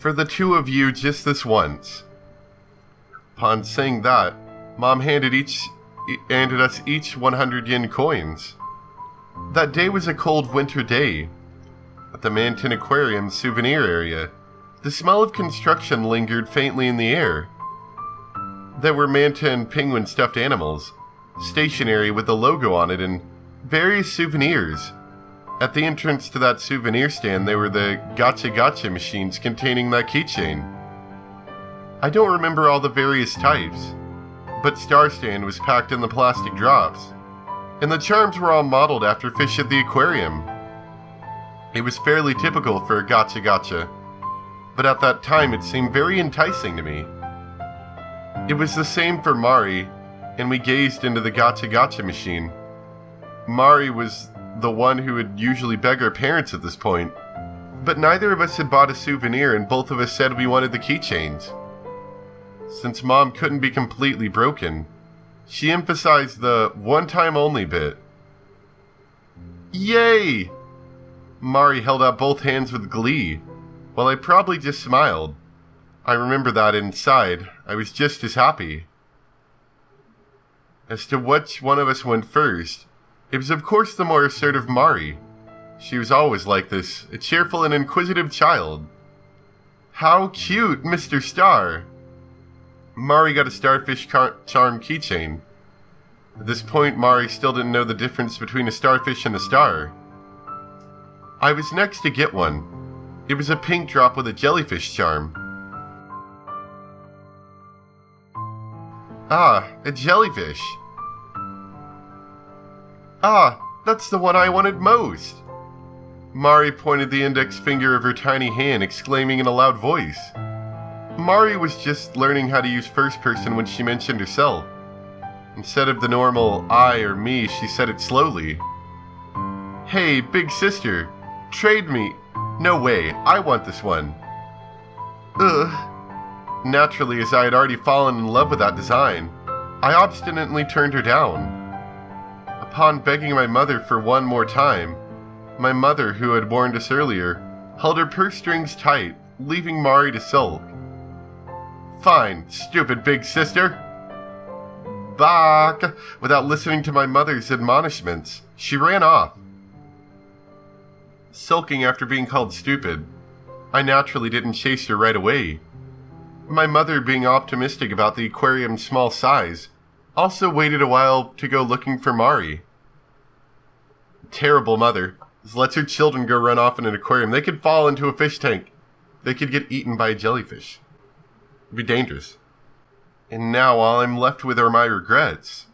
For the two of you just this once. Upon saying that, Mom handed us each 100 yen coins. That day was a cold winter day. At the Manton Aquarium souvenir area, the smell of construction lingered faintly in the air. There were manta and penguin stuffed animals, stationery with the logo on it, and various souvenirs. At the entrance to that souvenir stand, there were the gacha machines containing that keychain. I don't remember all the various types, but Star Stand was packed in the plastic drops, and the charms were all modeled after fish at the aquarium. It was fairly typical for a gacha, but at that time it seemed very enticing to me. It was the same for Mari, and we gazed into the gacha machine. Mari was the one who would usually beg our parents at this point, but neither of us had bought a souvenir and both of us said we wanted the keychains. Since Mom couldn't be completely broken, she emphasized the one-time only bit. Yay! Mari held out both hands with glee, while I probably just smiled. I remember that inside, I was just as happy. As to which one of us went first, it was of course the more assertive Mari. She was always like this, a cheerful and inquisitive child. How cute, Mr. Star! Mari got a starfish charm keychain. At this point, Mari still didn't know the difference between a starfish and a star. I was next to get one. It was a pink drop with a jellyfish charm. Ah, a jellyfish. Ah, that's the one I wanted most. Mari pointed the index finger of her tiny hand, exclaiming in a loud voice. Mari was just learning how to use first person when she mentioned herself. Instead of the normal I or me, she said it slowly. Hey, big sister, trade me. No way, I want this one. Ugh. Naturally, as I had already fallen in love with that design, I obstinately turned her down. Upon begging my mother for one more time, my mother, who had warned us earlier, held her purse strings tight, leaving Mari to sulk. Fine, stupid big sister. Back! Without listening to my mother's admonishments, she ran off. Sulking after being called stupid, I naturally didn't chase her right away. My mother, being optimistic about the aquarium's small size, also waited a while to go looking for Mari. Terrible mother. Just lets her children go run off in an aquarium. They could fall into a fish tank. They could get eaten by a jellyfish. It'd be dangerous. And now all I'm left with are my regrets.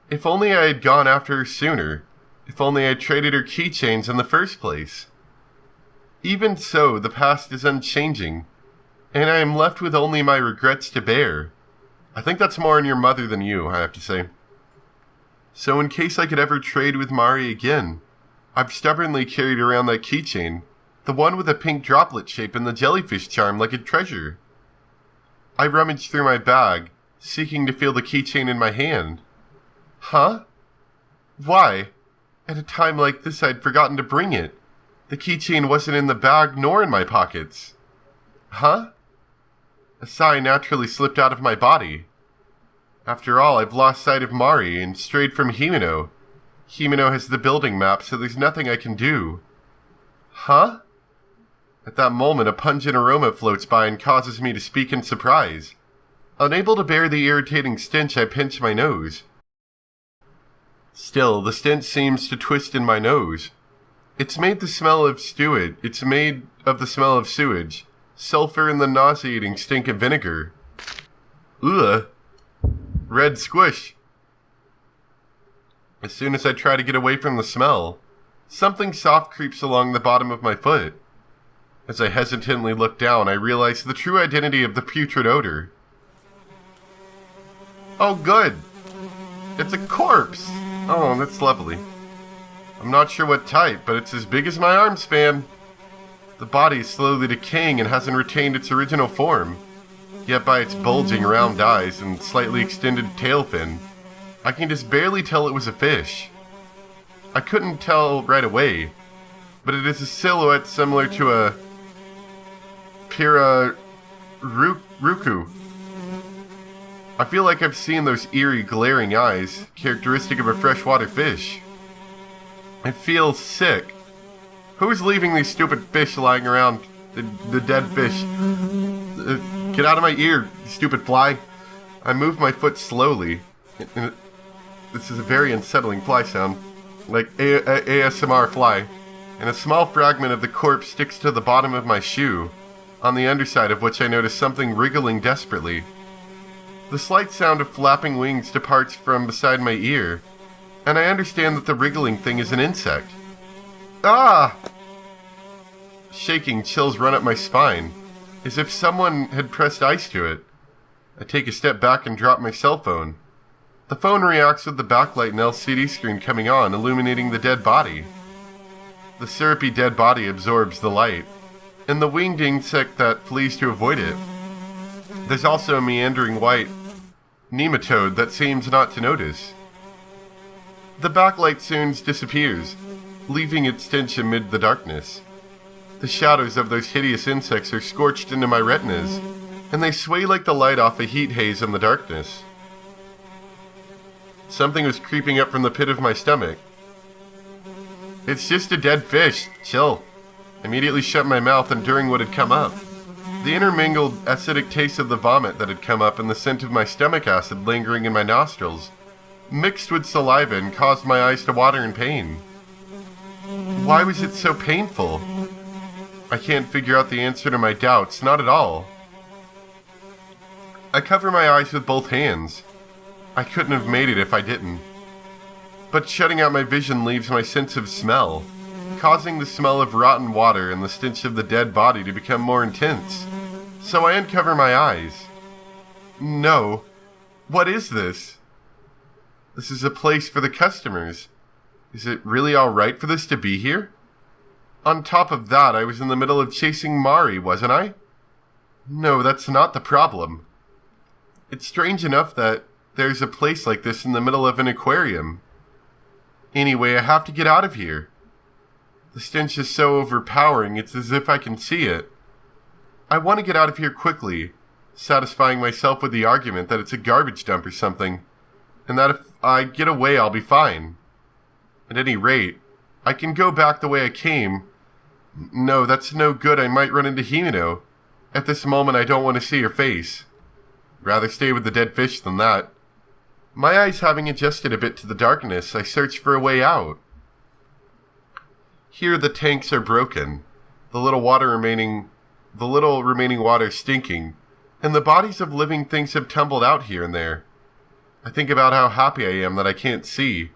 If only I had gone after her sooner. If only I had traded her keychains in the first place. Even so, the past is unchanging, and I am left with only my regrets to bear. I think that's more on your mother than you, I have to say. So in case I could ever trade with Mari again, I've stubbornly carried around that keychain, the one with the pink droplet shape and the jellyfish charm, like a treasure. I rummaged through my bag, seeking to feel the keychain in my hand. Huh? Why? At a time like this I'd forgotten to bring it. The keychain wasn't in the bag nor in my pockets. Huh? A sigh naturally slipped out of my body. After all, I've lost sight of Mari and strayed from Himeno. Himeno has the building map, so there's nothing I can do. Huh? At that moment, a pungent aroma floats by and causes me to speak in surprise. Unable to bear the irritating stench, I pinch my nose. Still, the stench seems to twist in my nose. It's made of the smell of sewage, sulfur, and the nauseating stink of vinegar. Ugh. Red squish. As soon as I try to get away from the smell, something soft creeps along the bottom of my foot. As I hesitantly look down, I realize the true identity of the putrid odor. Oh, good. It's a corpse. Oh, that's lovely. I'm not sure what type, but it's as big as my arm span. The body is slowly decaying and hasn't retained its original form. Yet by its bulging round eyes and slightly extended tail fin, I can just barely tell it was a fish. I couldn't tell right away, but it is a silhouette similar to a Ruku. I feel like I've seen those eerie, glaring eyes, characteristic of a freshwater fish. I feel sick. Who's leaving these stupid fish lying around? The dead fish. Get out of my ear, you stupid fly. I move my foot slowly. This is a very unsettling fly sound. Like ASMR fly. And a small fragment of the corpse sticks to the bottom of my shoe, on the underside of which I notice something wriggling desperately. The slight sound of flapping wings departs from beside my ear, and I understand that the wriggling thing is an insect. Ah! Shaking chills run up my spine, as if someone had pressed ice to it. I take a step back and drop my cell phone. The phone reacts with the backlight and LCD screen coming on, illuminating the dead body. The syrupy dead body absorbs the light, and the winged insect that flees to avoid it. There's also a meandering white nematode that seems not to notice. The backlight soon disappears, leaving its stench amid the darkness. The shadows of those hideous insects are scorched into my retinas, and they sway like the light off a heat haze in the darkness. Something was creeping up from the pit of my stomach. It's just a dead fish. Chill. I immediately shut my mouth, enduring what had come up. The intermingled acidic taste of the vomit that had come up and the scent of my stomach acid lingering in my nostrils, mixed with saliva and caused my eyes to water in pain. Why was it so painful? I can't figure out the answer to my doubts, not at all. I cover my eyes with both hands. I couldn't have made it if I didn't. But shutting out my vision leaves my sense of smell, causing the smell of rotten water and the stench of the dead body to become more intense. So I uncover my eyes. No. What is this? This is a place for the customers. Is it really alright for this to be here? On top of that, I was in the middle of chasing Mari, wasn't I? No, that's not the problem. It's strange enough that there's a place like this in the middle of an aquarium. Anyway, I have to get out of here. The stench is so overpowering, it's as if I can see it. I want to get out of here quickly, satisfying myself with the argument that it's a garbage dump or something, and that if I get away, I'll be fine. At any rate, I can go back the way I came. No, that's no good. I might run into Himeno. At this moment, I don't want to see her face. Rather stay with the dead fish than that. My eyes having adjusted a bit to the darkness, I search for a way out. Here the tanks are broken, the little remaining water stinking, and the bodies of living things have tumbled out here and there. I think about how happy I am that I can't see.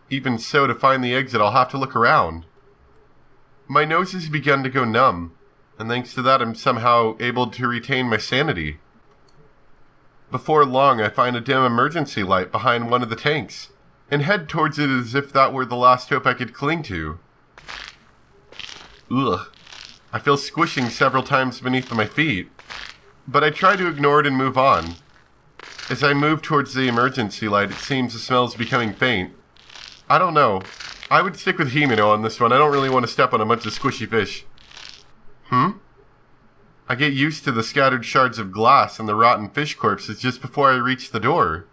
Even so, to find the exit, I'll have to look around. My nose has begun to go numb, and thanks to that I'm somehow able to retain my sanity. Before long, I find a dim emergency light behind one of the tanks, and head towards it as if that were the last hope I could cling to. Ugh. I feel squishing several times beneath my feet, but I try to ignore it and move on. As I move towards the emergency light, it seems the smell is becoming faint. I don't know. I would stick with Himeno on this one. I don't really want to step on a bunch of squishy fish. I get used to the scattered shards of glass and the rotten fish corpses just before I reach the door.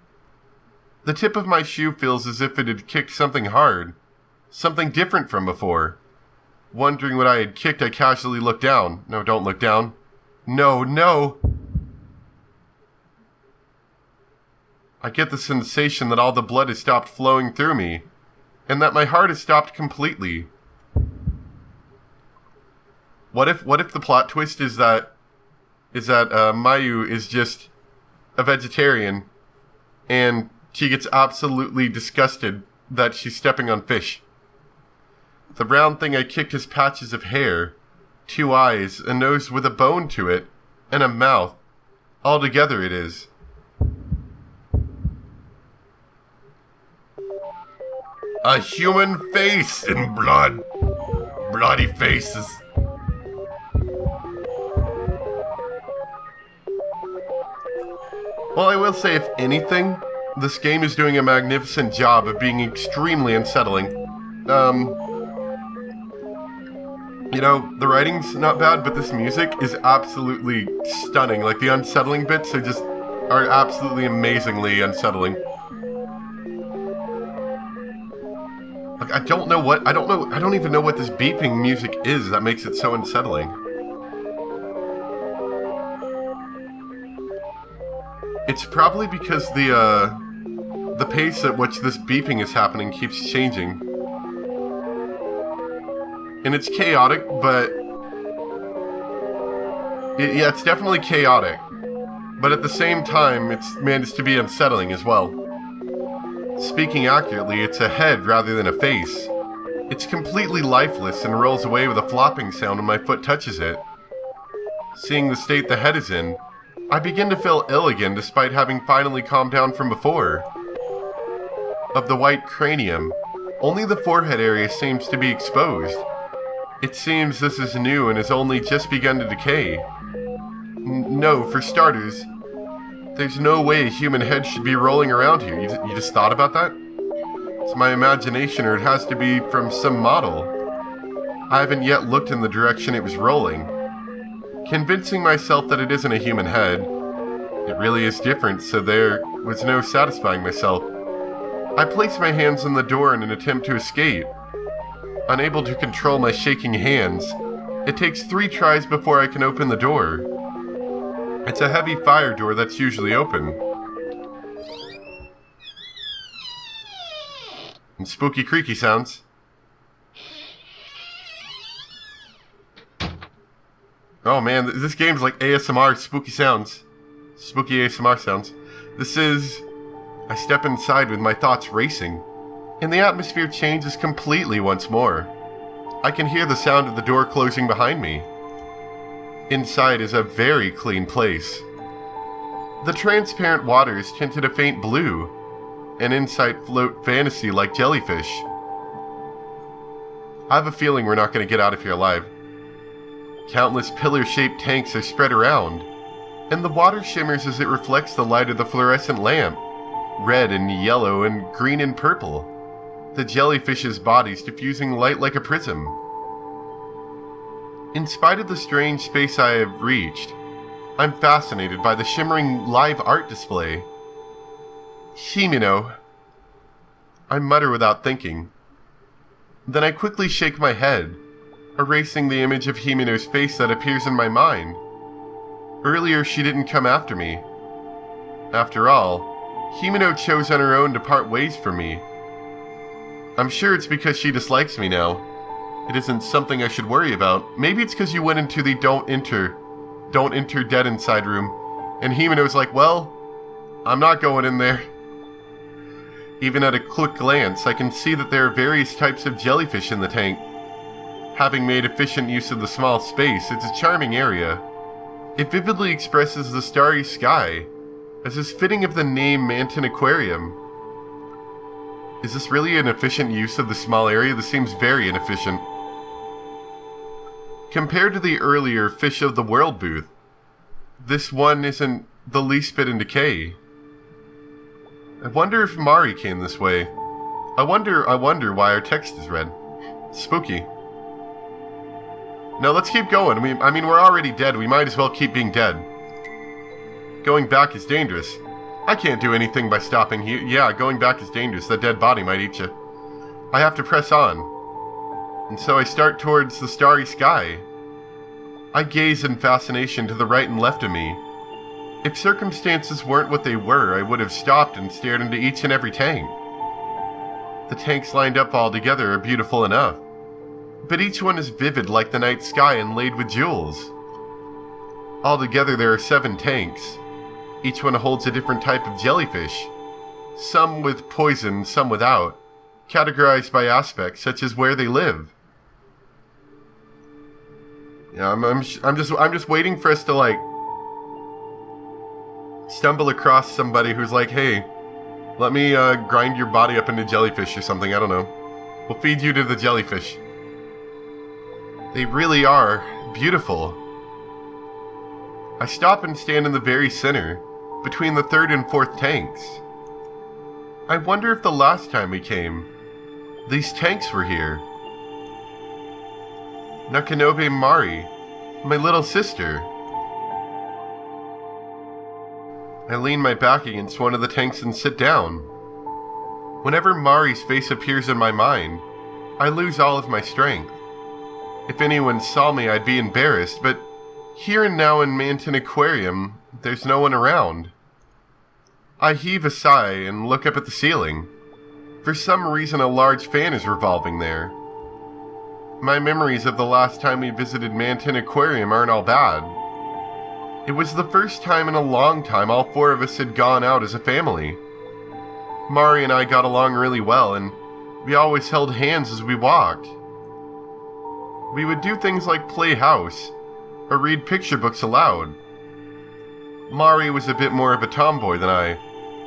The tip of my shoe feels as if it had kicked something hard. Something different from before. Wondering what I had kicked, I casually look down. No, don't look down. No, no! I get the sensation that all the blood has stopped flowing through me, and that my heart has stopped completely. What if the plot twist is that Mayu is just a vegetarian, and she gets absolutely disgusted that she's stepping on fish? The brown thing I kicked has patches of hair, 2 eyes, a nose with a bone to it, and a mouth. All together it is. A human face in blood. Bloody faces. Well, I will say, if anything, this game is doing a magnificent job of being extremely unsettling. You know, the writing's not bad, but this music is absolutely stunning. Like, the unsettling bits are absolutely amazingly unsettling. Like, I don't even know what this beeping music is that makes it so unsettling. It's probably because the pace at which this beeping is happening keeps changing. And it's chaotic, but... it's definitely chaotic. But at the same time, it's managed to be unsettling as well. Speaking accurately, it's a head rather than a face. It's completely lifeless and rolls away with a flopping sound when my foot touches it. Seeing the state the head is in, I begin to feel ill again despite having finally calmed down from before. Of the white cranium, only the forehead area seems to be exposed. It seems this is new and has only just begun to decay. No, for starters, there's no way a human head should be rolling around here. You just thought about that? It's my imagination, or it has to be from some model. I haven't yet looked in the direction it was rolling. Convincing myself that it isn't a human head, it really is different, so there was no satisfying myself. I place my hands on the door in an attempt to escape. Unable to control my shaking hands, it takes 3 tries before I can open the door. It's a heavy fire door that's usually open. And spooky creaky sounds. Oh man, this game's like ASMR spooky sounds. Spooky ASMR sounds. I step inside with my thoughts racing, and the atmosphere changes completely once more. I can hear the sound of the door closing behind me. Inside is a very clean place. The transparent water is tinted a faint blue, and inside float fantasy like jellyfish. I have a feeling we're not going to get out of here alive. Countless pillar-shaped tanks are spread around, and the water shimmers as it reflects the light of the fluorescent lamp, red and yellow and green and purple, the jellyfish's bodies diffusing light like a prism. In spite of the strange space I have reached, I'm fascinated by the shimmering live art display. Himino. I mutter without thinking. Then I quickly shake my head, erasing the image of Himino's face that appears in my mind. Earlier she didn't come after me. After all, Himino chose on her own to part ways from me. I'm sure it's because she dislikes me now. It isn't something I should worry about. Maybe it's because you went into the don't enter dead inside room, and Himino's like, well, I'm not going in there. Even at a quick glance, I can see that there are various types of jellyfish in the tank. Having made efficient use of the small space, it's a charming area. It vividly expresses the starry sky, as is fitting of the name Manton Aquarium. Is this really an efficient use of the small area? This seems very inefficient. Compared to the earlier Fish of the World booth, this one isn't the least bit in decay. I wonder if Mari came this way. I wonder why our text is red. Spooky. No, let's keep going. I mean, we're already dead. We might as well keep being dead. Going back is dangerous. I can't do anything by stopping here. Yeah, going back is dangerous. That dead body might eat you. I have to press on. And so I start towards the starry sky. I gaze in fascination to the right and left of me. If circumstances weren't what they were, I would have stopped and stared into each and every tank. The tanks lined up all together are beautiful enough, but each one is vivid like the night sky inlaid with jewels. Altogether there are 7 tanks. Each one holds a different type of jellyfish, some with poison, some without, categorized by aspects such as where they live. Yeah, I'm just waiting for us to like stumble across somebody who's like, hey, let me grind your body up into jellyfish or something. I don't know. We'll feed you to the jellyfish. They really are beautiful. I stop and stand in the very center, between the 3rd and 4th tanks. I wonder if the last time we came, these tanks were here. Nakanobe Mari, my little sister. I lean my back against one of the tanks and sit down. Whenever Mari's face appears in my mind, I lose all of my strength. If anyone saw me, I'd be embarrassed, but here and now in Manton Aquarium, there's no one around. I heave a sigh and look up at the ceiling. For some reason, a large fan is revolving there. My memories of the last time we visited Manton Aquarium aren't all bad. It was the first time in a long time all four of us had gone out as a family. Mari and I got along really well, and we always held hands as we walked. We would do things like play house, or read picture books aloud. Mari was a bit more of a tomboy than I,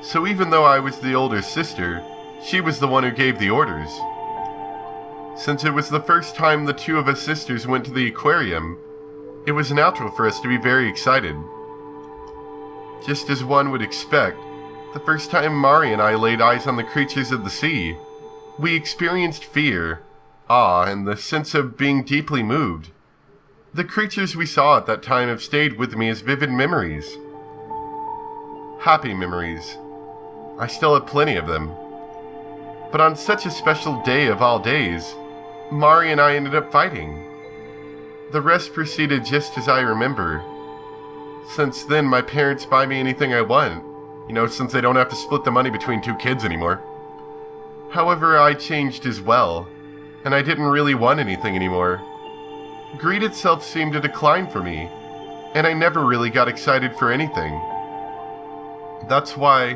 so even though I was the older sister, she was the one who gave the orders. Since it was the first time the two of us sisters went to the aquarium, it was natural for us to be very excited. Just as one would expect, the first time Mari and I laid eyes on the creatures of the sea, we experienced fear, awe, and the sense of being deeply moved. The creatures we saw at that time have stayed with me as vivid memories. Happy memories. I still have plenty of them. But on such a special day of all days, Mari and I ended up fighting. The rest proceeded just as I remember. Since then, my parents buy me anything I want, since they don't have to split the money between two kids anymore. However, I changed as well, and I didn't really want anything anymore. Greed itself seemed to decline for me, and I never really got excited for anything. That's why,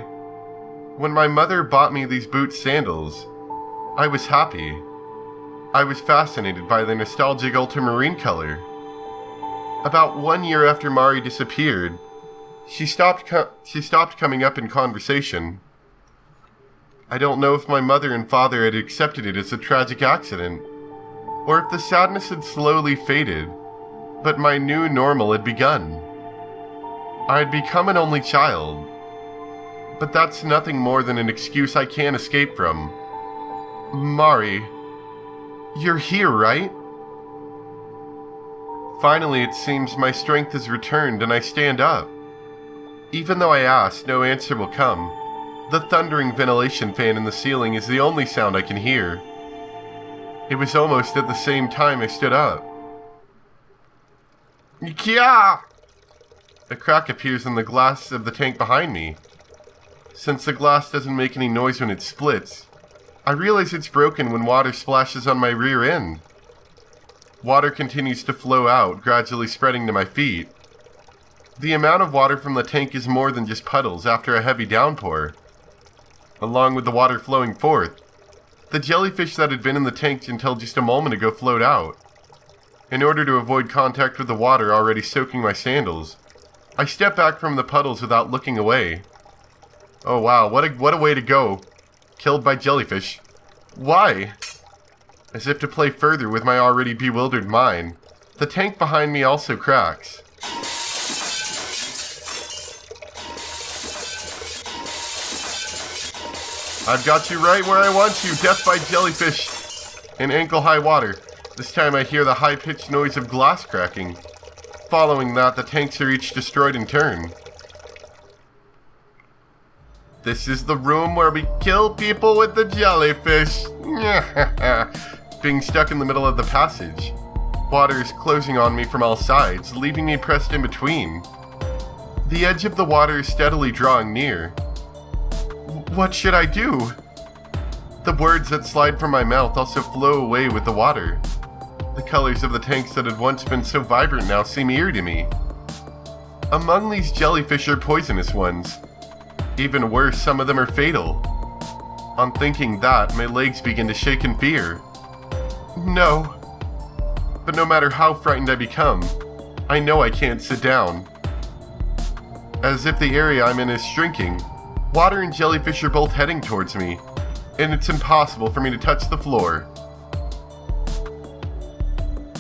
when my mother bought me these boot sandals, I was happy. I was fascinated by the nostalgic ultramarine color. About 1 year after Mari disappeared, she stopped coming up in conversation. I don't know if my mother and father had accepted it as a tragic accident, or if the sadness had slowly faded, but my new normal had begun. I had become an only child, but that's nothing more than an excuse I can't escape from. Mari, you're here, right? Finally, it seems my strength has returned and I stand up. Even though I ask, no answer will come. The thundering ventilation fan in the ceiling is the only sound I can hear. It was almost at the same time I stood up. Kya! A crack appears in the glass of the tank behind me. Since the glass doesn't make any noise when it splits, I realize it's broken when water splashes on my rear end. Water continues to flow out, gradually spreading to my feet. The amount of water from the tank is more than just puddles after a heavy downpour. Along with the water flowing forth, the jellyfish that had been in the tank until just a moment ago flowed out. In order to avoid contact with the water already soaking my sandals, I step back from the puddles without looking away. Oh wow, what a way to go. Killed by jellyfish. Why? As if to play further with my already bewildered mind, the tank behind me also cracks. I've got you right where I want you, death by jellyfish. In ankle-high water. This time I hear the high-pitched noise of glass cracking. Following that, the tanks are each destroyed in turn. This is the room where we kill people with the jellyfish. Being stuck in the middle of the passage. Water is closing on me from all sides, leaving me pressed in between. The edge of the water is steadily drawing near. What should I do? The words that slide from my mouth also flow away with the water. The colors of the tanks that had once been so vibrant now seem eerie to me. Among these jellyfish are poisonous ones. Even worse, some of them are fatal. On thinking that, my legs begin to shake in fear. No. But no matter how frightened I become, I know I can't sit down. As if the area I'm in is shrinking, water and jellyfish are both heading towards me, and it's impossible for me to touch the floor.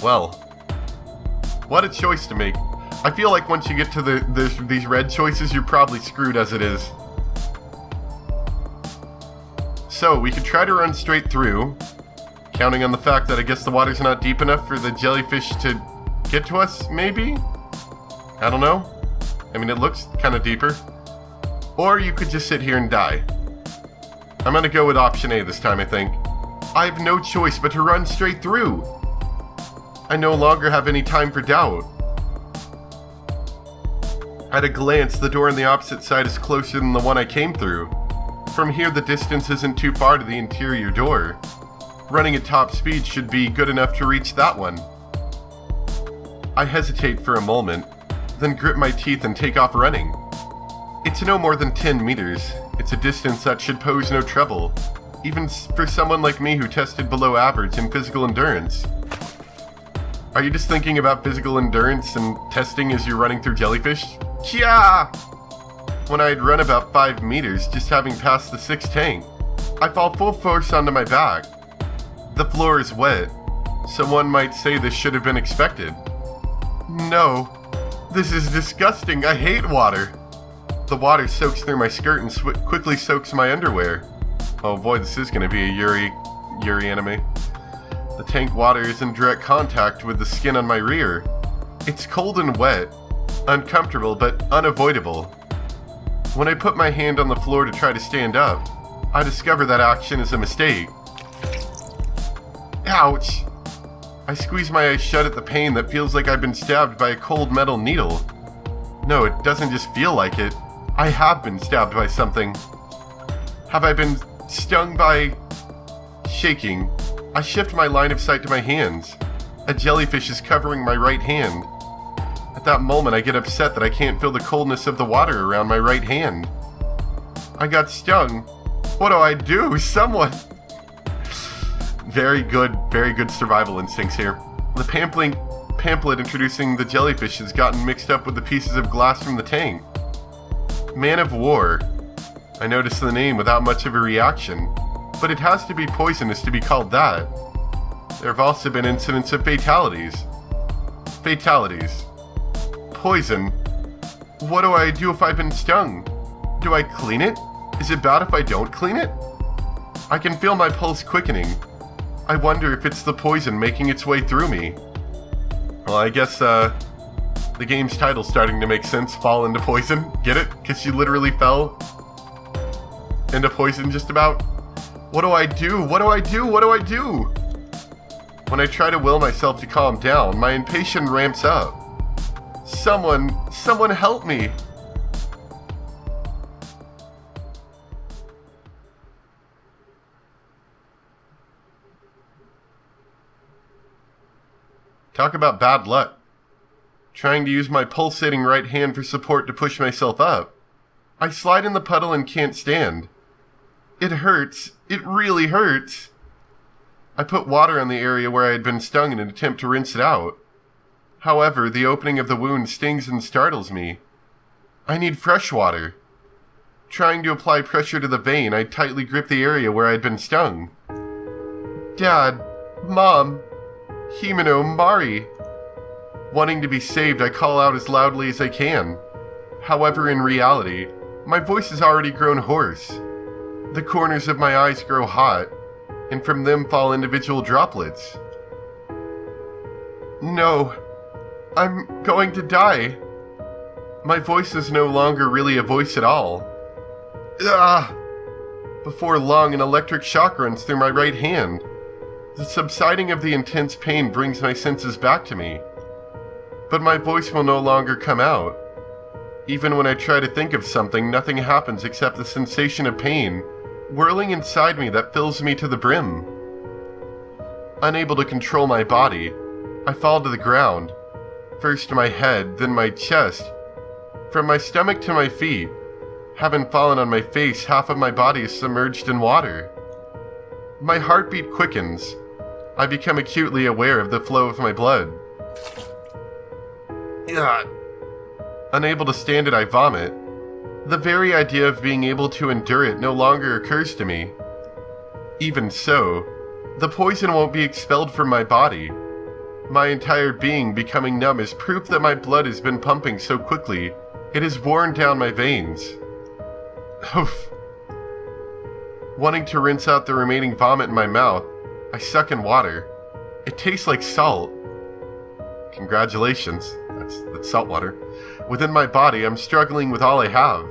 Well, what a choice to make. I feel like once you get to these red choices, you're probably screwed as it is. So, we could try to run straight through, Counting on the fact that I guess the water's not deep enough for the jellyfish to get to us, maybe? I don't know. I mean, it looks kind of deeper. Or you could just sit here and die. I'm gonna go with option A this time, I think. I have no choice but to run straight through. I no longer have any time for doubt. At a glance, the door on the opposite side is closer than the one I came through. From here, the distance isn't too far to the interior door. Running at top speed should be good enough to reach that one. I hesitate for a moment, then grit my teeth and take off running. It's no more than 10 meters. It's a distance that should pose no trouble, even for someone like me who tested below average in physical endurance. Are you just thinking about physical endurance and testing as you're running through jellyfish? Yeah! When I had run about 5 meters, just having passed the 6th tank, I fall full force onto my back. The floor is wet, so one might say this should have been expected. No, this is disgusting. I hate water. The water soaks through my skirt and quickly soaks my underwear. Oh boy, this is going to be a Yuri anime. The tank water is in direct contact with the skin on my rear. It's cold and wet, uncomfortable but unavoidable. When I put my hand on the floor to try to stand up, I discover that action is a mistake. Ouch! I squeeze my eyes shut at the pain that feels like I've been stabbed by a cold metal needle. No, it doesn't just feel like it. I have been stabbed by something. Have I been stung by... Shaking, I shift my line of sight to my hands. A jellyfish is covering my right hand. At that moment, I get upset that I can't feel the coldness of the water around my right hand. I got stung. What do I do? Someone... Very good survival instincts here. The pamphlet introducing the jellyfish has gotten mixed up with the pieces of glass from the tank. Man of War. I noticed the name without much of a reaction, but it has to be poisonous to be called that. There have also been incidents of fatalities. Poison. What do I do if I've been stung? Do I clean it? Is it bad if I don't clean it? I can feel my pulse quickening. I wonder if it's the poison making its way through me. Well, I guess, the game's title's starting to make sense. Fall into poison. Get it? Because she literally fell into poison just about. What do I do? What do I do? What do I do? When I try to will myself to calm down, my impatience ramps up. Someone help me. Talk about bad luck. Trying to use my pulsating right hand for support to push myself up. I slide in the puddle and can't stand. It hurts. It really hurts. I put water on the area where I had been stung in an attempt to rinse it out. However, the opening of the wound stings and startles me. I need fresh water. Trying to apply pressure to the vein, I tightly grip the area where I had been stung. Dad, Mom, Himeno, Mari. Wanting to be saved, I call out as loudly as I can. However, in reality, my voice has already grown hoarse. The corners of my eyes grow hot, and from them fall individual droplets. No, I'm going to die. My voice is no longer really a voice at all. Ah! Before long, an electric shock runs through my right hand. The subsiding of the intense pain brings my senses back to me. But my voice will no longer come out. Even when I try to think of something, nothing happens except the sensation of pain whirling inside me that fills me to the brim. Unable to control my body, I fall to the ground. First my head, then my chest. From my stomach to my feet, having fallen on my face, half of my body is submerged in water. My heartbeat quickens. I become acutely aware of the flow of my blood. Ugh. Unable to stand it, I vomit. The very idea of being able to endure it no longer occurs to me. Even so, the poison won't be expelled from my body. My entire being becoming numb is proof that my blood has been pumping so quickly, it has worn down my veins. Oof. Wanting to rinse out the remaining vomit in my mouth, I suck in water. It tastes like salt. Congratulations. That's salt water. Within my body, I'm struggling with all I have.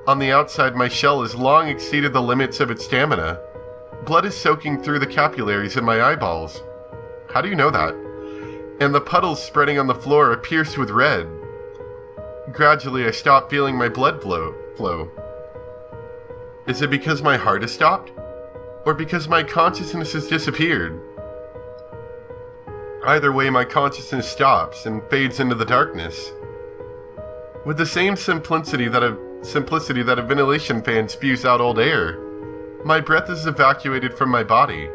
On the outside, my shell has long exceeded the limits of its stamina. Blood is soaking through the capillaries in my eyeballs. How do you know that? And the puddles spreading on the floor are pierced with red. Gradually, I stop feeling my blood flow. Is it because my heart has stopped? Or because my consciousness has disappeared? Either way, my consciousness stops and fades into the darkness. With the same simplicity that a ventilation fan spews out old air, my breath is evacuated from my body.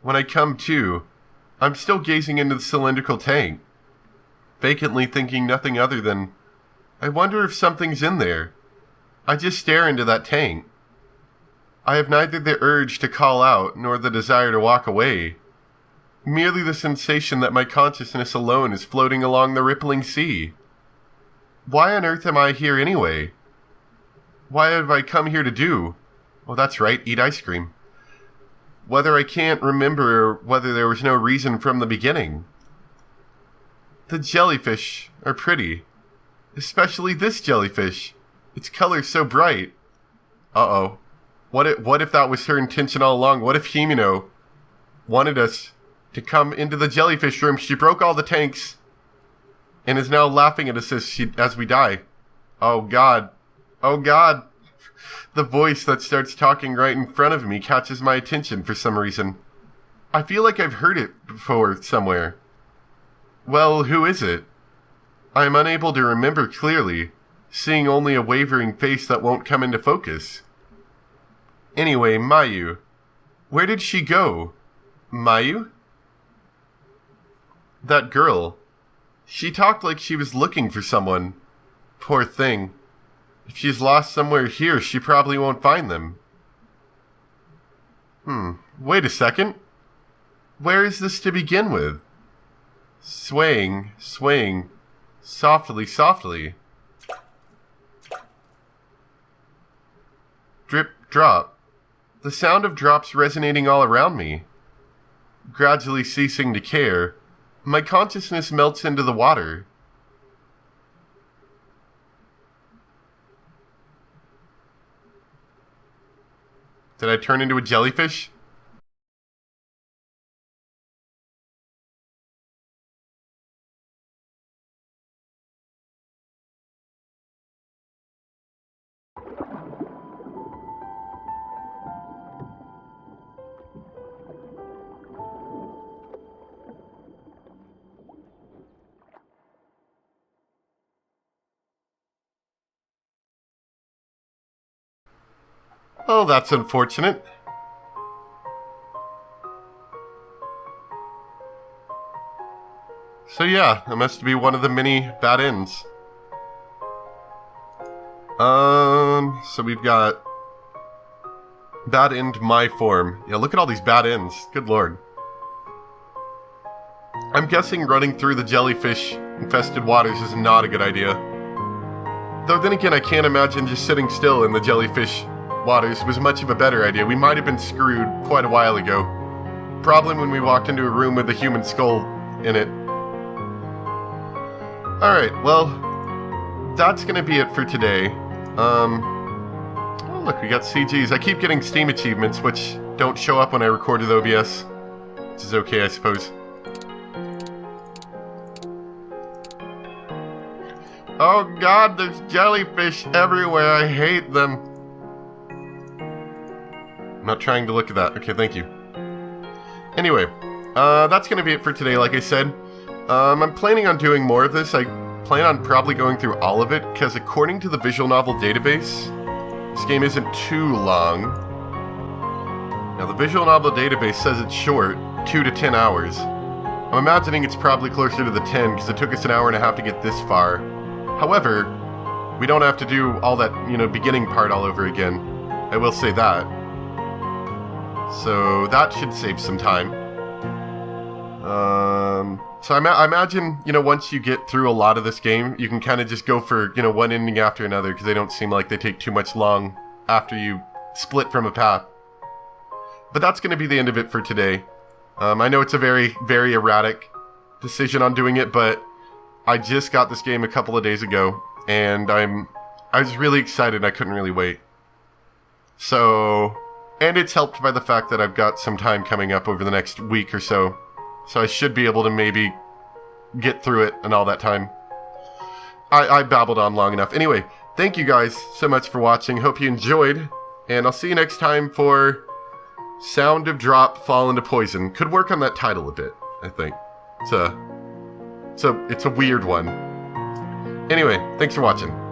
When I come to, I'm still gazing into the cylindrical tank, vacantly thinking nothing other than, I wonder if something's in there. I just stare into that tank. I have neither the urge to call out nor the desire to walk away. Merely the sensation that my consciousness alone is floating along the rippling sea. Why on earth am I here anyway? What have I come here to do? Oh, that's right, eat ice cream. Whether I can't remember or whether there was no reason from the beginning. The jellyfish are pretty. Especially this jellyfish. Its color's so bright. Uh-oh. What if that was her intention all along? What if Himino wanted us to come into the jellyfish room? She broke all the tanks and is now laughing at us as we die. Oh God. Oh God. The voice that starts talking right in front of me catches my attention for some reason. I feel like I've heard it before somewhere. Well, who is it? I am unable to remember clearly, seeing only a wavering face that won't come into focus. Anyway, Mayu. Where did she go? Mayu? That girl. She talked like she was looking for someone. Poor thing. If she's lost somewhere here, she probably won't find them. Wait a second. Where is this to begin with? Swaying, softly. Drip, drop. The sound of drops resonating all around me. Gradually ceasing to care, my consciousness melts into the water. Did I turn into a jellyfish? Oh, that's unfortunate. So yeah, that must be one of the many bad ends. So we've got bad end my form. Yeah, look at all these bad ends. Good lord. I'm guessing running through the jellyfish-infested waters is not a good idea. Though then again, I can't imagine just sitting still in the jellyfish waters was much of a better idea. We might have been screwed quite a while ago. Probably when we walked into a room with a human skull in it. Alright, well, that's gonna be it for today. Oh look, we got CGs. I keep getting Steam achievements, which don't show up when I record with OBS. Which is okay, I suppose. Oh god, there's jellyfish everywhere. I hate them. I'm not trying to look at that. Okay, thank you. Anyway, that's going to be it for today, like I said. I'm planning on doing more of this. I plan on probably going through all of it, because according to the visual novel database, this game isn't too long. Now, the visual novel database says it's short, 2 to 10 hours. I'm imagining it's probably closer to the 10, because it took us an hour and a half to get this far. However, we don't have to do all that, beginning part all over again. I will say that. So that should save some time. So I imagine, once you get through a lot of this game, you can kind of just go for, one ending after another, because they don't seem like they take too much long after you split from a path. But that's going to be the end of it for today. I know it's a very, very erratic decision on doing it, but I just got this game a couple of days ago, and I was really excited. I couldn't really wait. So, and it's helped by the fact that I've got some time coming up over the next week or so. So I should be able to maybe get through it in all that time. I babbled on long enough. Anyway, thank you guys so much for watching. Hope you enjoyed. And I'll see you next time for Sound of Drop Fall into Poison. Could work on that title a bit, I think. It's a weird one. Anyway, thanks for watching.